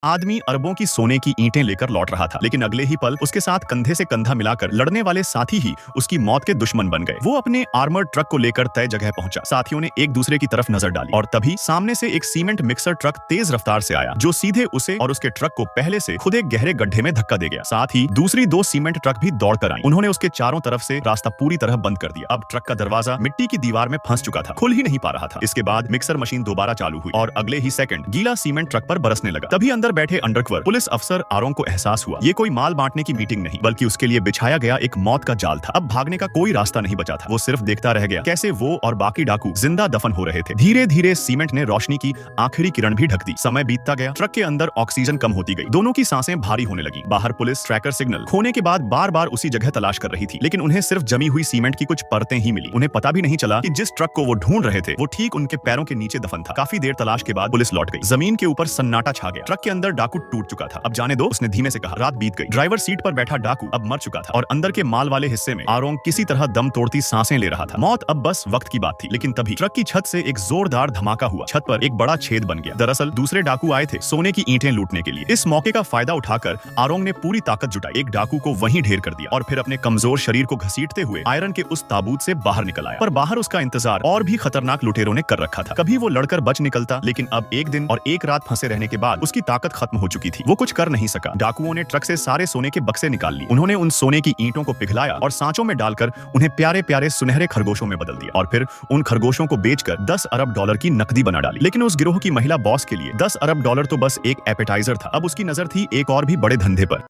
आदमी अरबों की सोने की ईंटें लेकर लौट रहा था, लेकिन अगले ही पल उसके साथ कंधे से कंधा मिलाकर लड़ने वाले साथी ही उसकी मौत के दुश्मन बन गए। वो अपने आर्मर्ड ट्रक को लेकर तय जगह पहुंचा। साथियों ने एक दूसरे की तरफ नजर डाली और तभी सामने से एक सीमेंट मिक्सर ट्रक तेज रफ्तार से आया, जो सीधे उसे और उसके ट्रक को पहले से खुद एक गहरे गड्ढे में धक्का दे गया। साथ ही दूसरी दो सीमेंट ट्रक भी दौड़कर आई। उन्होंने उसके चारों तरफ से रास्ता पूरी तरह बंद कर दिया। अब ट्रक का दरवाजा मिट्टी की दीवार में फंस चुका था, खुल ही नहीं पा रहा था। इसके बाद मिक्सर मशीन दोबारा चालू हुई और अगले ही सेकंड गीला सीमेंट ट्रक पर बरसने लगा। तभी अंदर बैठे अंडरकवर पुलिस अफसर आरोंग को एहसास हुआ ये कोई माल बांटने की मीटिंग नहीं, बल्कि उसके लिए बिछाया गया एक मौत का जाल था। अब भागने का कोई रास्ता नहीं बचा था। वो सिर्फ देखता रह गया कैसे वो और बाकी डाकू जिंदा दफन हो रहे थे। धीरे धीरे सीमेंट ने रोशनी की आखिरी किरण भी ढक दी। समय बीतता गया, ट्रक के अंदर ऑक्सीजन कम होती गई, दोनों की सांसें भारी होने लगी। बाहर पुलिस ट्रैकर सिग्नल खोने के बाद बार बार उसी जगह तलाश कर रही थी, लेकिन उन्हें सिर्फ जमी हुई सीमेंट की कुछ परतें ही मिली। उन्हें पता भी नहीं चला कि जिस ट्रक को वो ढूंढ रहे थे वो ठीक उनके पैरों के नीचे दफन था। काफी देर तलाश के बाद पुलिस लौट गई। जमीन के ऊपर सन्नाटा छा गया। ट्रक के अंदर डाकू टूट चुका था। अब जाने दो, उसने धीमे से कहा। रात बीत गई। ड्राइवर सीट पर बैठा डाकू अब मर चुका था और अंदर के माल वाले हिस्से में आरोंग किसी तरह दम तोड़ती सांसें ले रहा था। मौत अब बस वक्त की बात थी। लेकिन तभी ट्रक की छत से एक जोरदार धमाका हुआ। छत पर एक बड़ा छेद बन गया। दरअसल दूसरे डाकू आए थे सोने की ईंटें लूटने के लिए। इस मौके का फायदा उठाकर आरोंग ने पूरी ताकत जुटाई, एक डाकू को वहीं ढेर कर दिया और फिर अपने कमजोर शरीर को घसीटते हुए आयरन के उस ताबूत से बाहर निकल आया। पर बाहर उसका इंतजार और भी खतरनाक लुटेरों ने कर रखा था। कभी वो लड़कर बच निकलता, लेकिन अब एक दिन और एक रात फंसे रहने के बाद उसकी ताकत खत्म हो चुकी थी। वो कुछ कर नहीं सका। डाकुओं ने ट्रक से सारे सोने के बक्से निकाल लिए। उन्होंने उन सोने की ईंटों को पिघलाया और सांचों में डालकर उन्हें प्यारे प्यारे सुनहरे खरगोशों में बदल दिया और फिर उन खरगोशों को बेचकर 10 अरब डॉलर की नकदी बना डाली। लेकिन उस गिरोह की महिला बॉस के लिए 10 अरब डॉलर तो बस एक एपेटाइजर था। अब उसकी नजर थी एक और भी बड़े धंधे पर।